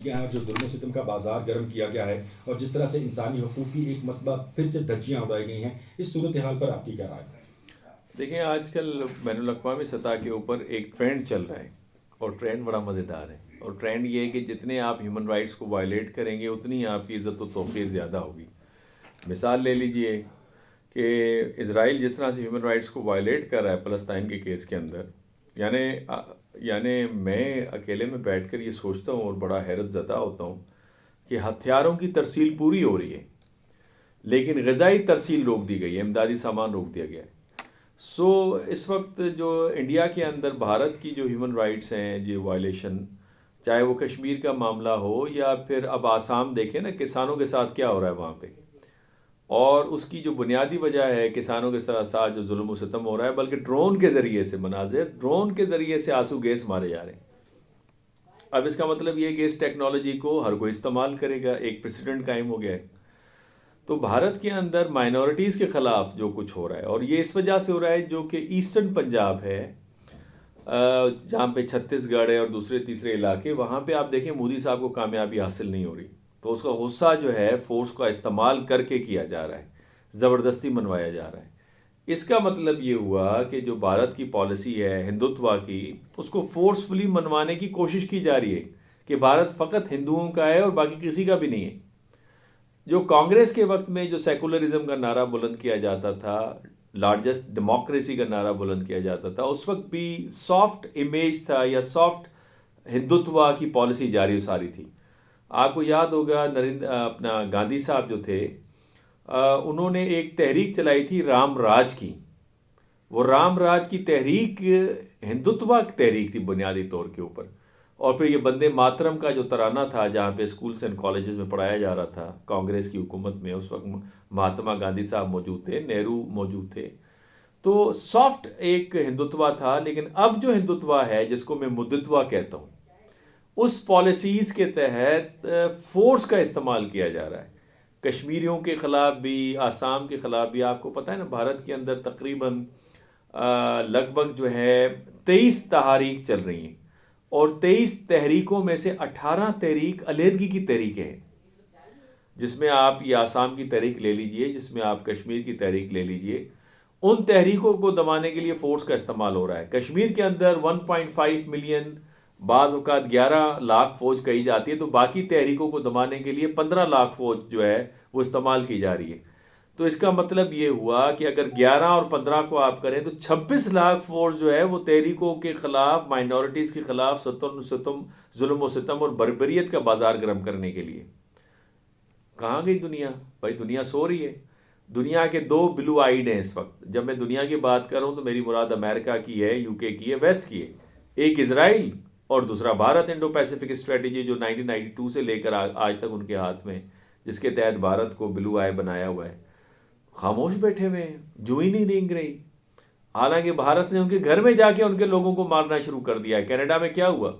یہاں جو ظلم و ستم کا بازار گرم کیا گیا ہے اور جس طرح سے انسانی حقوق کی ایک مرتبہ پھر سے دھجیاں اڑائی گئی ہیں، اس صورتحال پر آپ کی کیا رائے ہے؟ دیکھیں، آج کل بین الاقوامی سطح کے اوپر ایک ٹرینڈ چل رہا ہے، اور ٹرینڈ بڑا مزیدار ہے، اور ٹرینڈ یہ ہے کہ جتنے آپ ہیومن رائٹس کو وائلیٹ کریں گے اتنی آپ کی عزت و توقیر زیادہ ہوگی۔ مثال لے لیجئے کہ اسرائیل جس طرح سے ہیومن رائٹس کو وائلیٹ کر رہا ہے فلسطین کے کیس کے اندر، یعنی یعنی میں اکیلے میں بیٹھ کر یہ سوچتا ہوں اور بڑا حیرت زدہ ہوتا ہوں کہ ہتھیاروں کی ترسیل پوری ہو رہی ہے، لیکن غذائی ترسیل روک دی گئی ہے، امدادی سامان روک دیا گیا ہے۔ اس وقت جو انڈیا کے اندر بھارت کی جو ہیومن رائٹس ہیں، جو وائلیشن، چاہے وہ کشمیر کا معاملہ ہو یا پھر اب آسام دیکھیں نا، کسانوں کے ساتھ کیا ہو رہا ہے وہاں پہ، اور اس کی جو بنیادی وجہ ہے کسانوں کے ساتھ جو ظلم و ستم ہو رہا ہے، بلکہ ڈرون کے ذریعے سے مناظر، ڈرون کے ذریعے سے آنسو گیس مارے جا رہے ہیں۔ اب اس کا مطلب یہ ہے کہ اس ٹیکنالوجی کو ہر کوئی استعمال کرے گا، ایک پریسیڈنٹ قائم ہو گیا ہے۔ تو بھارت کے اندر مائنورٹیز کے خلاف جو کچھ ہو رہا ہے، اور یہ اس وجہ سے ہو رہا ہے جو کہ ایسٹرن پنجاب ہے، جہاں پہ چھتیس گڑھ ہے اور دوسرے تیسرے علاقے، وہاں پہ آپ دیکھیں مودی صاحب کو کامیابی حاصل نہیں ہو رہی، تو اس کا غصہ جو ہے فورس کا استعمال کر کے کیا جا رہا ہے، زبردستی منوایا جا رہا ہے۔ اس کا مطلب یہ ہوا کہ جو بھارت کی پالیسی ہے ہندوتوا کی، اس کو فورسفلی منوانے کی کوشش کی جا رہی ہے کہ بھارت فقط ہندوؤں کا ہے اور باقی کسی کا بھی نہیں ہے۔ جو کانگریس کے وقت میں جو سیکولرزم کا نعرہ بلند کیا جاتا تھا، لارجسٹ ڈیموکریسی کا نعرہ بلند کیا جاتا تھا، اس وقت بھی سافٹ امیج تھا یا سافٹ ہندوتوا کی پالیسی جاری ساری تھی۔ آپ کو یاد ہوگا اپنا گاندھی صاحب جو تھے، انہوں نے ایک تحریک چلائی تھی رام راج کی۔ وہ رام راج کی تحریک ہندوتوا کی تحریک تھی بنیادی طور کے اوپر۔ اور پھر یہ بندے ماترم کا جو ترانہ تھا، جہاں پہ اسکولس اینڈ کالجز میں پڑھایا جا رہا تھا کانگریس کی حکومت میں، اس وقت مہاتما گاندھی صاحب موجود تھے، نہرو موجود تھے، تو سافٹ ایک ہندوتوا تھا۔ لیکن اب جو ہندوتوا ہے، جس کو میں مدتوا کہتا ہوں، اس پالیسیز کے تحت فورس کا استعمال کیا جا رہا ہے، کشمیریوں کے خلاف بھی، آسام کے خلاف بھی۔ آپ کو پتہ ہے نا، بھارت کے اندر تقریباً لگ بھگ جو ہے 23 تحاریک چل رہی ہیں، اور 23 تحریکوں میں سے 18 تحریک علیحدگی کی تحریکیں ہیں، جس میں آپ یہ آسام کی تحریک لے لیجئے، جس میں آپ کشمیر کی تحریک لے لیجئے۔ ان تحریکوں کو دبانے کے لیے فورس کا استعمال ہو رہا ہے۔ کشمیر کے اندر 1.5 ملین، بعض اوقات 11 لاکھ فوج کہی جاتی ہے، تو باقی تحریکوں کو دبانے کے لیے 15 لاکھ فوج جو ہے وہ استعمال کی جا رہی ہے۔ تو اس کا مطلب یہ ہوا کہ اگر 11 اور 15 کو آپ کریں تو 26 لاکھ فورس جو ہے وہ تحریکوں کے خلاف، مائنورٹیز کے خلاف ستم، ظلم و ستم اور بربریت کا بازار گرم کرنے کے لیے۔ کہاں گئی دنیا؟ بھائی دنیا سو رہی ہے۔ دنیا کے 2 بلو آئیڈ ہیں اس وقت۔ جب میں دنیا کی بات کر رہا ہوں تو میری مراد امریکہ کی ہے، یو کے کی ہے، ویسٹ کی ہے۔ ایک اسرائیل اور دوسرا بھارت۔ انڈو پیسیفک اسٹریٹجی جو 1992 سے لے کر آج تک ان کے ہاتھ میں، جس کے تحت بھارت کو بلو آئی بنایا ہوا ہے، خاموش بیٹھے ہوئے ہیں، جو ہی نہیں رینگ رہی۔ حالانکہ بھارت نے ان کے گھر میں جا کے ان کے لوگوں کو مارنا شروع کر دیا ہے۔ کینیڈا میں کیا ہوا؟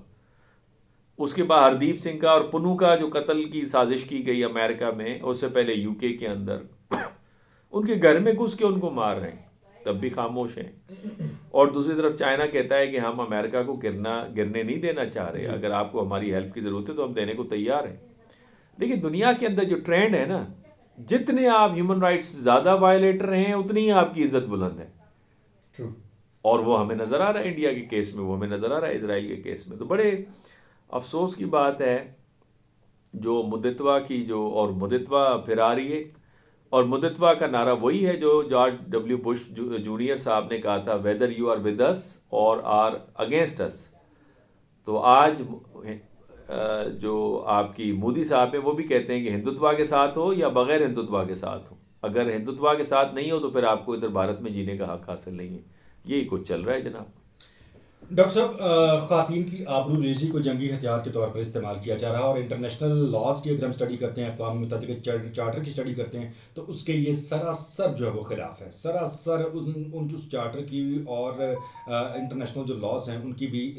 اس کے بعد ہردیپ سنگھ کا اور پنو کا جو قتل کی سازش کی گئی امریکہ میں، اس سے پہلے یو کے اندر، ان کے گھر میں گھس کے ان کو مار رہے ہیں، تب بھی خاموش ہیں۔ اور دوسری طرف چائنا کہتا ہے کہ ہم امریکہ کو گرنے نہیں دینا چاہ رہے، اگر آپ کو ہماری ہیلپ کی ضرورت ہے تو ہم دینے کو تیار ہیں۔ لیکن دنیا کے اندر جو ٹرینڈ ہے نا، جتنے آپ ہیومن رائٹس زیادہ وائلیٹر ہیں، اتنی ہی آپ کی عزت بلند ہے۔ اور وہ ہمیں نظر آ رہا ہے انڈیا کے کیس میں، وہ ہمیں نظر آ رہا ہے اسرائیل کے کیس میں۔ تو بڑے افسوس کی بات ہے جو مدتوا کی، جو اور مدتوا پھر آ رہی ہے، اور مدتوا کا نعرہ وہی ہے جو جارج ڈبلیو بش جونیئر صاحب نے کہا تھا، whether you are with us or are against اس۔ تو آج جو آپ کی مودی صاحب ہیں، وہ بھی کہتے ہیں کہ ہندوتوا کے ساتھ ہو یا بغیر ہندوتوا کے ساتھ ہو، اگر ہندوتوا کے ساتھ نہیں ہو تو پھر آپ کو ادھر بھارت میں جینے کا حق حاصل نہیں ہے۔ یہی کچھ چل رہا ہے جناب۔ ڈاکٹر صاحب، خواتین کی آبرو ریزی کو جنگی ہتھیار کے طور پر استعمال کیا جا رہا ہے، اور انٹرنیشنل لاز کی اگر ہم اسٹڈی کرتے ہیں، اقوام متحدہ کے چارٹر کی اسٹڈی کرتے ہیں، تو اس کے یہ سراسر جو ہے وہ خلاف ہے، سراسر ان اس چارٹر کی اور انٹرنیشنل جو لاز ہیں ان کی بھی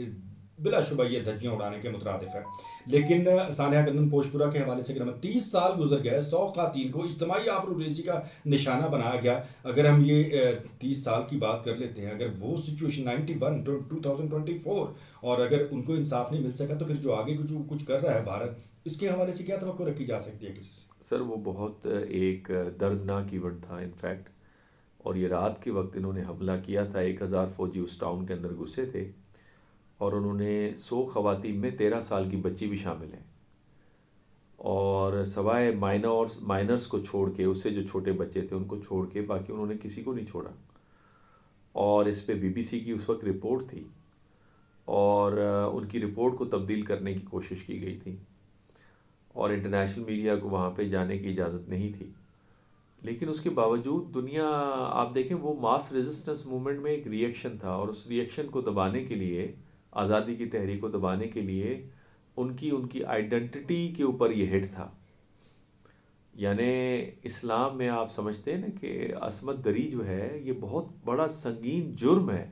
بلا شبہ یہ دھجیاں اڑانے کے مترادف ہے۔ لیکن سانحہ گندم پوشپورہ کے حوالے سے اگر ہم 30 سال گزر گئے، 100 خواتین کو اجتماعی آبرو ریزی کا نشانہ بنایا گیا۔ اگر ہم یہ 30 سال کی بات کر لیتے ہیں، اگر وہ سچویشن 91 2024 اور اگر ان کو انصاف نہیں مل سکا، تو پھر جو آگے کچھ کر رہا ہے بھارت، اس کے حوالے سے کیا توقع رکھی جا سکتی ہے کسی سے؟ سر وہ بہت ایک دردناک ایونٹ تھا انفیکٹ، اور یہ رات کے وقت انہوں نے حملہ کیا تھا. 1000 فوجی اس ٹاؤن کے اندر گھسے تھے، اور انہوں نے 100 خواتین میں 13 سال کی بچی بھی شامل ہیں، اور سوائے مائنرز کو چھوڑ کے، اس سے جو چھوٹے بچے تھے ان کو چھوڑ کے باقی انہوں نے کسی کو نہیں چھوڑا. اور اس پہ BBC کی اس وقت رپورٹ تھی، اور ان کی رپورٹ کو تبدیل کرنے کی کوشش کی گئی تھی، اور انٹرنیشنل میڈیا کو وہاں پہ جانے کی اجازت نہیں تھی. لیکن اس کے باوجود دنیا، آپ دیکھیں وہ ماس ریزسٹنس موومنٹ میں ایک ری ایکشن تھا، اور اس ری ایکشن کو دبانے کے لیے، آزادی کی تحریک کو دبانے کے لیے ان کی آئیڈنٹی کے اوپر یہ ہٹ تھا. یعنی اسلام میں آپ سمجھتے ہیں نا کہ عصمت دری جو ہے یہ بہت بڑا سنگین جرم ہے،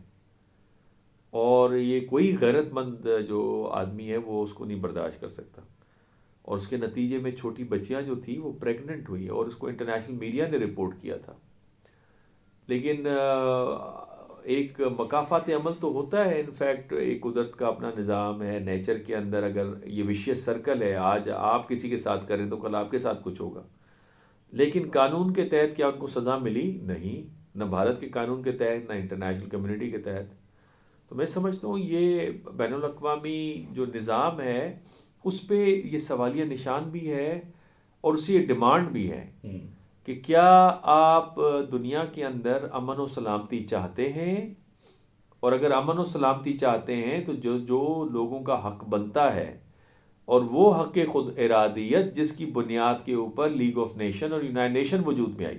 اور یہ کوئی غیرت مند جو آدمی ہے وہ اس کو نہیں برداشت کر سکتا. اور اس کے نتیجے میں چھوٹی بچیاں جو تھیں وہ پریگننٹ ہوئی، اور اس کو انٹرنیشنل میڈیا نے رپورٹ کیا تھا. لیکن ایک مکافات عمل تو ہوتا ہے، انفیکٹ ایک قدرت کا اپنا نظام ہے، نیچر کے اندر اگر یہ وشیس سرکل ہے، آج آپ کسی کے ساتھ کریں تو کل آپ کے ساتھ کچھ ہوگا. لیکن قانون کے تحت کیا ان کو سزا ملی؟ نہیں، نہ بھارت کے قانون کے تحت، نہ انٹرنیشنل کمیونٹی کے تحت. تو میں سمجھتا ہوں یہ بین الاقوامی جو نظام ہے اس پہ یہ سوالیہ نشان بھی ہے، اور اسی یہ ڈیمانڈ بھی ہے کہ کیا آپ دنیا کے اندر امن و سلامتی چاہتے ہیں؟ اور اگر امن و سلامتی چاہتے ہیں تو جو لوگوں کا حق بنتا ہے، اور وہ حق خود ارادیت جس کی بنیاد کے اوپر لیگ آف نیشن اور یونائٹڈ نیشن وجود میں آئی،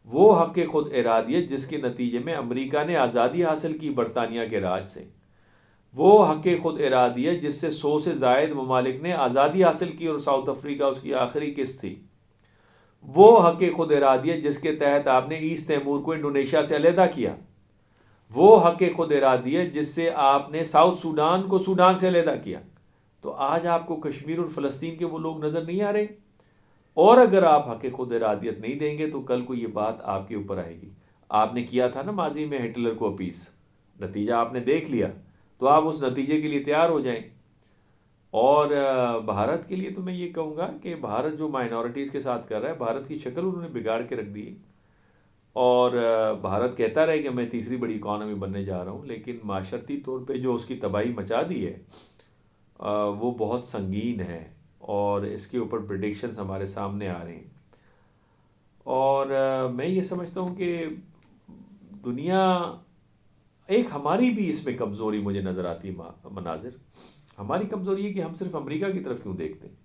وہ حق خود ارادیت جس کے نتیجے میں امریکہ نے آزادی حاصل کی برطانیہ کے راج سے، وہ حق خود ارادیت جس سے 100 سے زائد ممالک نے آزادی حاصل کی اور ساؤتھ افریقہ اس کی آخری قسط تھی، وہ حق خود ارادیت جس کے تحت آپ نے ایسٹ تیمور کو انڈونیشیا سے علیحدہ کیا، وہ حق خود ارادیت جس سے آپ نے ساؤتھ سوڈان کو سوڈان سے علیحدہ کیا. تو آج آپ کو کشمیر اور فلسطین کے وہ لوگ نظر نہیں آ رہے؟ اور اگر آپ حق خود ارادیت نہیں دیں گے تو کل کو یہ بات آپ کے اوپر آئے گی. آپ نے کیا تھا نا ماضی میں ہٹلر کو اپیس، نتیجہ آپ نے دیکھ لیا، تو آپ اس نتیجے کے لیے تیار ہو جائیں. اور بھارت کے لیے تو میں یہ کہوں گا کہ بھارت جو مائنورٹیز کے ساتھ کر رہا ہے، بھارت کی شکل انہوں نے بگاڑ کے رکھ دی. اور بھارت کہتا رہے کہ میں تیسری بڑی اکانومی بننے جا رہا ہوں، لیکن معاشرتی طور پہ جو اس کی تباہی مچا دی ہے وہ بہت سنگین ہے، اور اس کے اوپر پریڈکشنز ہمارے سامنے آ رہے ہیں. اور میں یہ سمجھتا ہوں کہ دنیا، ایک ہماری بھی اس میں کمزوری مجھے نظر آتی ہے مناظر. ہماری کمزوری ہے کہ ہم صرف امریکہ کی طرف کیوں دیکھتے ہیں.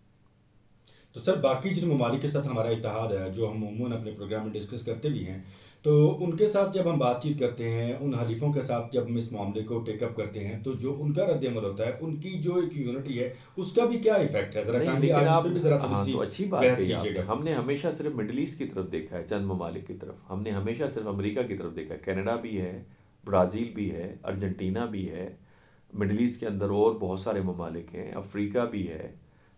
تو سر باقی جن ممالک کے ساتھ ہمارا اتحاد ہے، جو ہم عموماً اپنے پروگرام میں ڈسکس کرتے بھی ہیں، تو ان کے ساتھ جب ہم بات چیت کرتے ہیں، ان حلیفوں کے ساتھ جب ہم اس معاملے کو ٹیک اپ کرتے ہیں، تو جو ان کا رد عمل ہوتا ہے، ان کی جو ایک یونٹی ہے، اس کا بھی کیا ایفیکٹ ہے؟ ذرا نہیں، کائنڈلی لیکن آج اس آپ، پہ بھی ذرا ہاں تھوڑی سی تو اچھی بات بحث کہی آپ کیجیے نے. گا. ہم نے ہمیشہ صرف مڈل ایسٹ کی طرف دیکھا ہے، چند ممالک کی طرف. ہم نے ہمیشہ صرف امریکہ کی طرف دیکھا ہے. کینیڈا بھی ہے، برازیل بھی ہے، ارجنٹینا بھی ہے. مڈل ایسٹ کے اندر اور بہت سارے ممالک ہیں، افریقہ بھی ہے.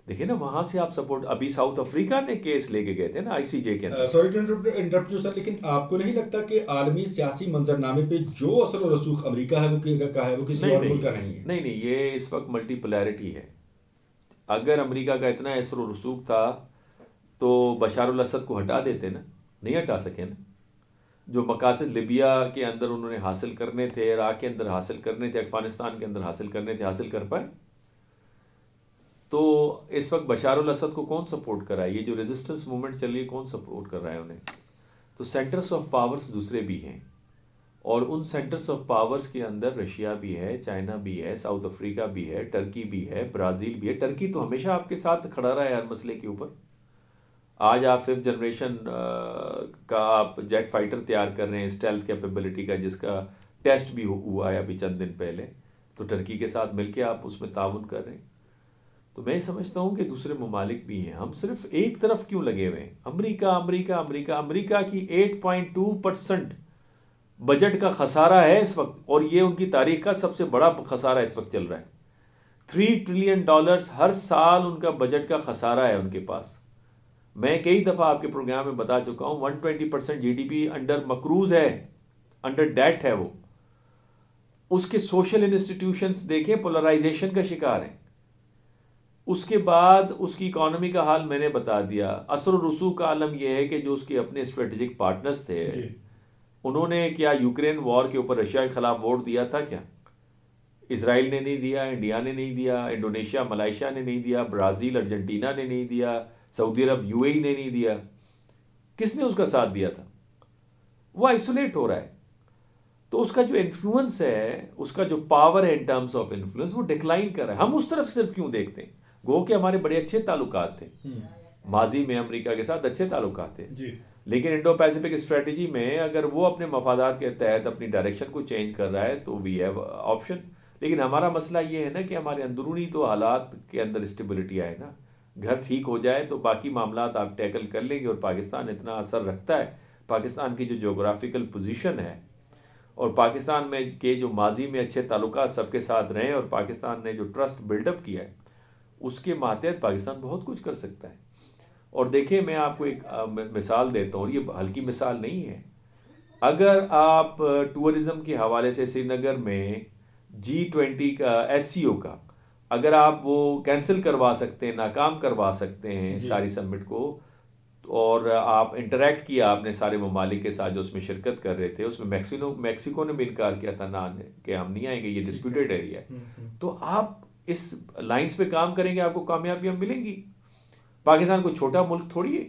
دیکھیں نا وہاں سے آپ سپورٹ، ابھی ساؤتھ افریقہ نے کیس لے کے گئے تھے نا ICJ کے اندر. Sorry to interrupt you sir, لیکن آپ کو نہیں لگتا کہ عالمی سیاسی منظرنامے پہ جو اثر و رسوخ امریکہ ہے وہ کسی نہیں اور نہیں ملک کا نہیں ہے؟ نہیں نہیں، یہ اس وقت ملٹی پولیرٹی ہے. اگر امریکہ کا اتنا اثر و رسوخ تھا تو بشار الاسد کو ہٹا دیتے نا، نہیں ہٹا سکے نا. جو مقاصد لیبیا کے اندر انہوں نے حاصل کرنے تھے، عراق کے اندر حاصل کرنے تھے، افغانستان کے اندر حاصل کرنے تھے، حاصل کر پائے. تو اس وقت بشار الاسد کو کون سپورٹ کر رہا ہے؟ یہ جو ریزسٹنس موومنٹ چل رہی ہے کون سپورٹ کر رہا ہے انہیں؟ تو سینٹرز آف پاورز دوسرے بھی ہیں، اور ان سینٹرز آف پاورز کے اندر رشیا بھی ہے، چائنا بھی ہے، ساؤتھ افریقہ بھی ہے، ٹرکی بھی ہے، برازیل بھی ہے. ٹرکی تو ہمیشہ آپ کے ساتھ کھڑا رہا ہے ہر مسئلے کے اوپر. آج آپ 5th جنریشن کا آپ جیٹ فائٹر تیار کر رہے ہیں، اسٹیلتھ کیپیبلٹی کا، جس کا ٹیسٹ بھی ہوا ہے ابھی چند دن پہلے. تو ٹرکی کے ساتھ مل کے آپ اس میں تعاون کر رہے ہیں. تو میں سمجھتا ہوں کہ دوسرے ممالک بھی ہیں. ہم صرف ایک طرف کیوں لگے ہوئے ہیں؟ امریکہ امریکہ امریکہ. امریکہ کی 8.2% بجٹ کا خسارہ ہے اس وقت، اور یہ ان کی تاریخ کا سب سے بڑا خسارہ اس وقت چل رہا ہے. $3 ٹریلین ہر سال ان کا بجٹ کا خسارہ ہے ان کے پاس. میں کئی دفعہ آپ کے پروگرام میں بتا چکا ہوں 120% GDP انڈر مقروض ہے، انڈر ڈیٹ ہے وہ. اس کے سوشل انسٹیٹیوشنز دیکھیں، پولرائزیشن کا شکار ہیں. اس کے بعد اس کی اکانومی کا حال میں نے بتا دیا. اثر و رسوخ کا عالم یہ ہے کہ جو اس کے اپنے اسٹریٹجک پارٹنرز تھے انہوں نے کیا یوکرین وار کے اوپر رشیا کے خلاف ووٹ دیا تھا؟ کیا اسرائیل نے نہیں دیا، انڈیا نے نہیں دیا، انڈونیشیا ملائیشیا نے نہیں دیا، برازیل ارجنٹینا نے نہیں دیا، سعودی عرب یو اے ای نے نہیں دیا. کس نے اس کا ساتھ دیا تھا؟ وہ آئسولیٹ ہو رہا ہے. تو اس کا جو انفلوئنس ہے، اس کا جو پاور ہے ان ٹرمز آف انفلوئنس، وہ ڈکلائن کر رہا ہے. ہم اس طرف صرف کیوں دیکھتے ہیں؟ گو کہ ہمارے بڑے اچھے تعلقات تھے ماضی میں، امریکہ کے ساتھ اچھے تعلقات تھے، لیکن انڈو پیسیفک اسٹریٹجی میں اگر وہ اپنے مفادات کے تحت اپنی ڈائریکشن کو چینج کر رہا ہے تو وی ہیو آپشن. لیکن ہمارا مسئلہ یہ ہے نا کہ ہمارے اندرونی تو حالات کے اندر اسٹیبلٹی آئے نا. گھر ٹھیک ہو جائے تو باقی معاملات آپ ٹیکل کر لیں گے. اور پاکستان اتنا اثر رکھتا ہے، پاکستان کی جو جغرافیکل پوزیشن ہے اور پاکستان میں کے جو ماضی میں اچھے تعلقات سب کے ساتھ رہے اور پاکستان نے جو ٹرسٹ بلڈ اپ کیا ہے، اس کے ماتحت پاکستان بہت کچھ کر سکتا ہے. اور دیکھیں میں آپ کو ایک مثال دیتا ہوں، یہ ہلکی مثال نہیں ہے. اگر آپ ٹورزم کے حوالے سے سری نگر میں G20 کا SCO کا اگر آپ وہ کینسل کروا سکتے ہیں، ناکام کروا سکتے ہیں ساری سمٹ کو، اور آپ انٹریکٹ کیا آپ نے سارے ممالک کے ساتھ جو اس میں شرکت کر رہے تھے، اس میں میکسیکو نے بھی انکار کیا تھا نہ کہ ہم نہیں آئیں گے، یہ ڈسپیوٹیڈ ایریا ہے. تو آپ اس لائنز پہ کام کریں گے، آپ کو کامیابیاں ملیں گی. پاکستان کوئی چھوٹا ملک تھوڑی ہے.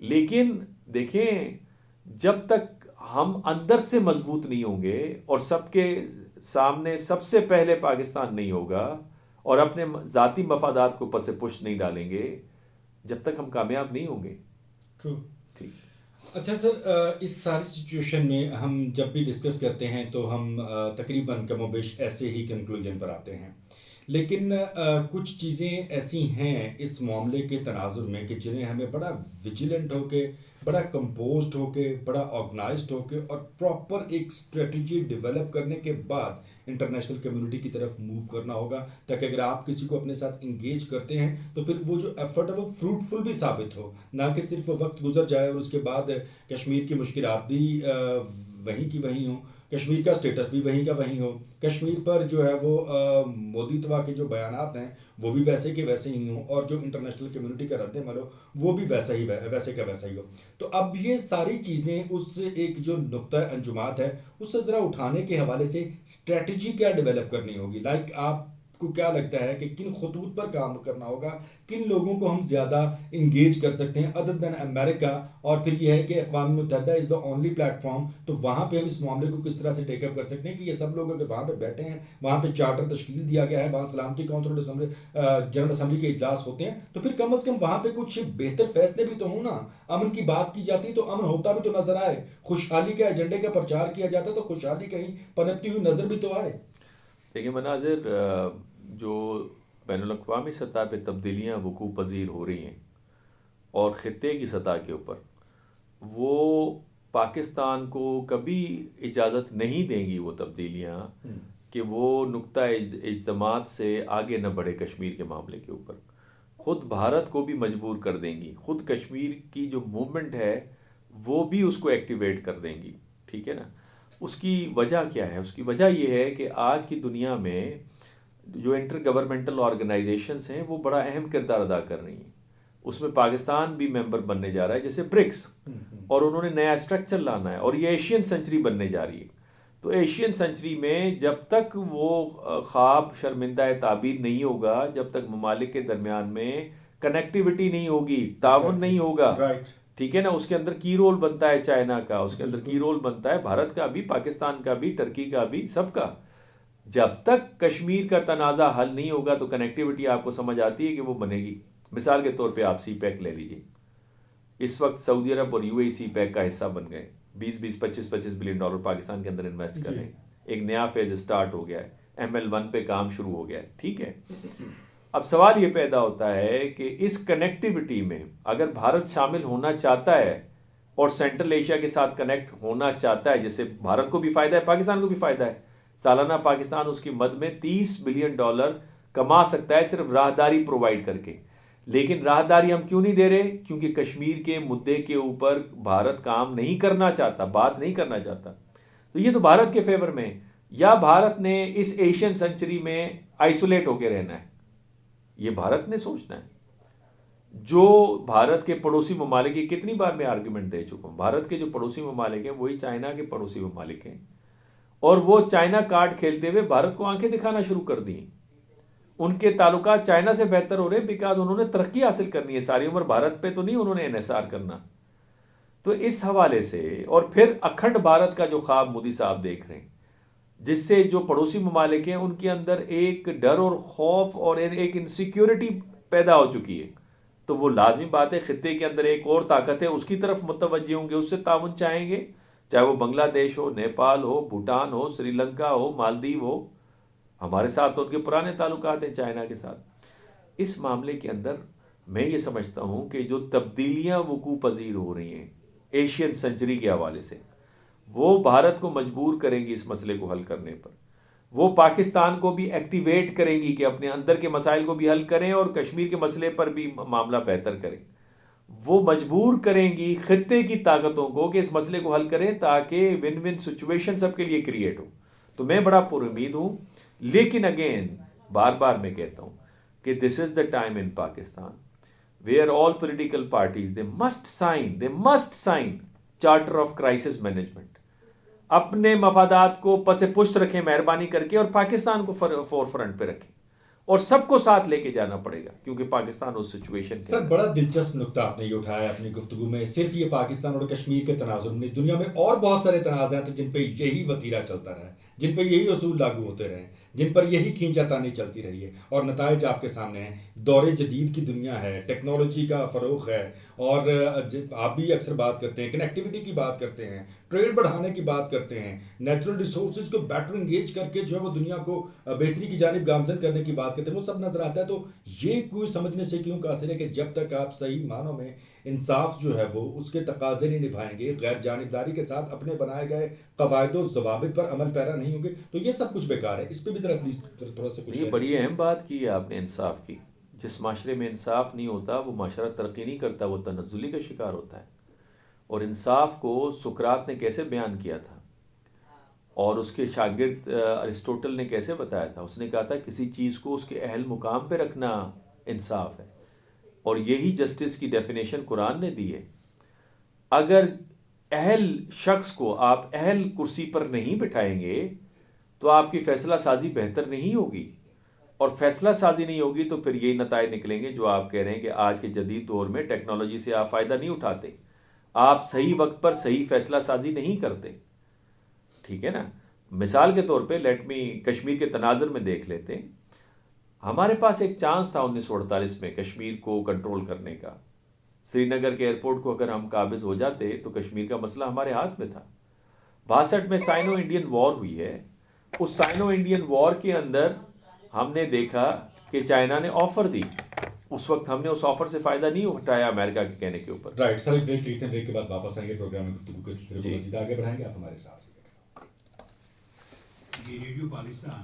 لیکن دیکھیں جب تک ہم اندر سے مضبوط نہیں ہوں گے اور سب کے سامنے سب سے پہلے پاکستان نہیں ہوگا اور اپنے ذاتی مفادات کو پس پش نہیں ڈالیں گے، جب تک ہم کامیاب نہیں ہوں گے. ٹھیک. اچھا سر، اس ساری سچویشن میں ہم جب بھی ڈسکس کرتے ہیں تو ہم تقریباً کم و بیش ایسے ہی کنکلوژن پر آتے ہیں، لیکن کچھ چیزیں ایسی ہیں اس معاملے کے تناظر میں کہ جنہیں ہمیں بڑا ویجیلنٹ ہو کے، بڑا کمپوزڈ ہو کے، بڑا آرگنائزڈ ہو کے اور پراپر ایک اسٹریٹجی ڈیولپ کرنے کے بعد انٹرنیشنل کمیونٹی کی طرف موو کرنا ہوگا، تاکہ اگر آپ کسی کو اپنے ساتھ انگیج کرتے ہیں تو پھر وہ جو ایفرٹ ہے وہ فروٹفل بھی ثابت ہو، نہ کہ صرف وقت گزر جائے اور اس کے بعد کشمیر کی مشکلات بھی وہیں کی وہیں ہوں، کشمیر کا سٹیٹس بھی وہیں کا وہیں ہو، کشمیر پر جو ہے وہ مودی توا کے جو بیانات ہیں وہ بھی ویسے کے ویسے ہی ہوں، اور جو انٹرنیشنل کمیونٹی کا رد عمل ہو وہ بھی ویسا ہی ویسے کا ویسا ہی ہو. تو اب یہ ساری چیزیں اس ایک جو نقطہ انجمات ہے اس سے ذرا اٹھانے کے حوالے سے اسٹریٹجی کیا ڈیولپ کرنی ہوگی؟ لائک آپ کو کیا لگتا ہے کہ کن خطوط پر کام کرنا ہوگا، کن لوگوں کو ہم زیادہ انگیج کر سکتے ہیں ادر دین امریکہ؟ اور پھر یہ ہے کہ اقوام متحدہ از دا اونلی پلیٹ فارم، تو وہاں پہ ہم اس معاملے کو کس طرح سے ٹیک اپ کر سکتے ہیں کہ یہ سب لوگ اگر وہاں پہ بیٹھے ہیں، وہاں پہ چارٹر تشکیل دیا گیا ہے، وہاں سلامتی کونسل جنرل اسمبلی کے اجلاس ہوتے ہیں، تو پھر کم از کم وہاں پہ کچھ بہتر فیصلے بھی تو ہوں نا. امن کی بات کی جاتی ہے تو امن ہوتا بھی تو نظر آئے، خوشحالی کے ایجنڈے کا پرچار کیا جاتا ہے تو خوشحالی کہیں پنپتی ہوئی نظر بھی تو آئے. دیکھیں مناظر، جو بین الاقوامی سطح پہ تبدیلیاں وقوع پذیر ہو رہی ہیں اور خطے کی سطح کے اوپر، وہ پاکستان کو کبھی اجازت نہیں دیں گی وہ تبدیلیاں کہ وہ نقطہ اجتماعات سے آگے نہ بڑھے کشمیر کے معاملے کے اوپر. خود بھارت کو بھی مجبور کر دیں گی، خود کشمیر کی جو موومنٹ ہے وہ بھی اس کو ایکٹیویٹ کر دیں گی. ٹھیک ہے نا؟ اس کی وجہ کیا ہے؟ اس کی وجہ یہ ہے کہ آج کی دنیا میں جو انٹر گورنمنٹل آرگنائزیشنز ہیں وہ بڑا اہم کردار ادا کر رہی ہیں. اس میں پاکستان بھی ممبر بننے جا رہا ہے جیسے برکس، اور انہوں نے نیا اسٹرکچر لانا ہے اور یہ ایشین سینچری بننے جا رہی ہے. تو ایشین سینچری میں جب تک وہ خواب شرمندہ تعبیر نہیں ہوگا، جب تک ممالک کے درمیان میں کنیکٹیوٹی نہیں ہوگی، تعاون نہیں ہوگا، ٹھیک ہے نا، اس کے اندر کی رول بنتا ہے چائنا کا، اس کے اندر کی رول بنتا ہے بھارت کا بھی، پاکستان کا بھی، ٹرکی کا بھی، سب کا. جب تک کشمیر کا تنازع حل نہیں ہوگا تو کنیکٹیوٹی آپ کو سمجھ آتی ہے کہ وہ بنے گی. مثال کے طور پہ آپ سی پیک لے لیجیے. اس وقت سعودی عرب اور یو اے سی پیک کا حصہ بن گئے، 25 بلین ڈالر پاکستان کے اندر انویسٹ کر رہے ہیں. ایک نیا فیز سٹارٹ ہو گیا ہے، ML1 پہ کام شروع ہو گیا ہے. ٹھیک ہے، اب سوال یہ پیدا ہوتا ہے کہ اس کنیکٹیوٹی میں اگر بھارت شامل ہونا چاہتا ہے اور سینٹرل ایشیا کے ساتھ کنیکٹ ہونا چاہتا ہے، جس سے بھارت کو بھی فائدہ ہے، پاکستان کو بھی فائدہ ہے. سالانہ پاکستان اس کی مد میں $30 بلین کما سکتا ہے صرف راہداری پرووائڈ کر کے. لیکن راہداری ہم کیوں نہیں دے رہے؟ کیونکہ کشمیر کے مدعے کے اوپر بھارت کام نہیں کرنا چاہتا، بات نہیں کرنا چاہتا. تو یہ تو بھارت کے فیور میں، یا بھارت نے اس ایشین سینچری میں آئسولیٹ ہو کے رہنا ہے. یہ بھارت نے سوچنا ہے. جو بھارت کے پڑوسی ممالک کی کتنی بار میں آرگیومنٹ دے چکا ہوں, بھارت کے جو پڑوسی ممالک ہیں وہی چائنا کے پڑوسی ممالک ہیں, اور وہ چائنا کارڈ کھیلتے ہوئے بھارت کو آنکھیں دکھانا شروع کر دی ہیں. ان کے تعلقات چائنا سے بہتر ہو رہے ہیں بیکاز انہوں نے ترقی حاصل کرنی ہے, ساری عمر بھارت پہ تو نہیں انہوں نے انحصار کرنا. تو اس حوالے سے, اور پھر اکھنڈ بھارت کا جو خواب مودی صاحب دیکھ رہے ہیں, جس سے جو پڑوسی ممالک ہیں ان کے اندر ایک ڈر اور خوف اور ایک انسیکیورٹی پیدا ہو چکی ہے, تو وہ لازمی بات ہے خطے کے اندر ایک اور طاقت ہے اس کی طرف متوجہ ہوں گے, اس سے تعاون چاہیں گے, چاہے وہ بنگلہ دیش ہو, نیپال ہو, بھوٹان ہو, سری لنکا ہو, مالدیو ہو. ہمارے ساتھ تو ان کے پرانے تعلقات ہیں چائنا کے ساتھ. اس معاملے کے اندر میں یہ سمجھتا ہوں کہ جو تبدیلیاں وقوع پذیر ہو رہی ہیں ایشین سینچری کے حوالے سے, وہ بھارت کو مجبور کریں گی اس مسئلے کو حل کرنے پر. وہ پاکستان کو بھی ایکٹیویٹ کریں گی کہ اپنے اندر کے مسائل کو بھی حل کریں اور کشمیر کے مسئلے پر بھی معاملہ بہتر کریں. وہ مجبور کریں گی خطے کی طاقتوں کو کہ اس مسئلے کو حل کریں تاکہ ون ون سچویشن سب کے لیے کریٹ ہو. تو میں بڑا پر امید ہوں, لیکن اگین بار بار میں کہتا ہوں کہ this is the time in Pakistan where all political parties they must sign charter of crisis management. اپنے مفادات کو پس پشت رکھیں مہربانی کر کے, اور پاکستان کو فور فرنٹ پہ رکھیں, اور سب کو ساتھ لے کے جانا پڑے گا کیونکہ پاکستان اس سچویشن کے. سر بڑا دلچسپ نقطہ آپ نے یہ اٹھایا اپنی گفتگو میں. صرف یہ پاکستان اور کشمیر کے تنازع میں, دنیا میں اور بہت سارے تنازعات ہیں جن پہ یہی وتیرہ چلتا رہا ہے, جن پہ یہی اصول لاگو ہوتے رہے, جن پر یہی کھینچا تانی چلتی رہی ہے, اور نتائج آپ کے سامنے ہیں. دور جدید کی دنیا ہے, ٹیکنالوجی کا فروغ ہے, اور آپ بھی اکثر بات کرتے ہیں کنیکٹیوٹی کی بات کرتے ہیں, ٹریڈ بڑھانے کی بات کرتے ہیں, نیچرل ریسورسز کو بیٹر انگیج کر کے جو ہے وہ دنیا کو بہتری کی جانب گامزن کرنے کی بات کرتے ہیں, وہ سب نظر آتا ہے. تو یہ کوئی سمجھنے سے کیوں قاصر ہے کہ جب تک آپ صحیح معنوں میں انصاف جو ہے وہ اس کے تقاضے نہیں نبھائیں گے, غیر جانبداری کے ساتھ اپنے بنائے گئے قواعد و ضوابط پر عمل پیرا نہیں ہوں گے, تو یہ سب کچھ بیکار ہے. اس پہ بھی ذرا پلیز تھوڑا سا کچھ. یہ بڑی اہم بات کی ہے آپ نے انصاف کی. جس معاشرے میں انصاف نہیں ہوتا وہ معاشرہ ترقی نہیں کرتا, وہ تنزلی کا شکار ہوتا ہے. اور انصاف کو سقراط نے کیسے بیان کیا تھا, اور اس کے شاگرد ارسطوٹل نے کیسے بتایا تھا. اس نے کہا تھا کسی چیز کو اس کے اہل مقام پہ رکھنا انصاف ہے, اور یہی جسٹس کی ڈیفینیشن قرآن نے دی ہے. اگر اہل شخص کو آپ اہل کرسی پر نہیں بٹھائیں گے تو آپ کی فیصلہ سازی بہتر نہیں ہوگی, اور فیصلہ سازی نہیں ہوگی تو پھر یہی نتائج نکلیں گے جو آپ کہہ رہے ہیں کہ آج کے جدید دور میں ٹیکنالوجی سے آپ فائدہ نہیں اٹھاتے, آپ صحیح وقت پر صحیح فیصلہ سازی نہیں کرتے. ٹھیک ہے نا. مثال کے طور پہ لیٹ می کشمیر کے تناظر میں دیکھ لیتے ہیں. ہمارے پاس ایک چانس تھا 1948 میں کشمیر کو کنٹرول کرنے کا. سری نگر کے ایئرپورٹ کو اگر ہم قابض ہو جاتے تو کشمیر کا مسئلہ ہمارے ہاتھ میں تھا. 62 میں سائنو انڈین وار ہوئی ہے. اس سائنو انڈین وار کے اندر ہم نے دیکھا کہ چائنا نے آفر دی, اس وقت ہم نے اس آفر سے فائدہ نہیں اٹھایا امریکہ کے کہنے کے اوپر. رائٹ سر, ایک بریک لیتے ہیں, بریک کے بعد واپس آئیں گے, پروگرام میں گفتگو کے سلسلے کو مزید آگے بڑھائیں گے. آپ ہمارے ساتھ. یہ ریڈیو پاکستان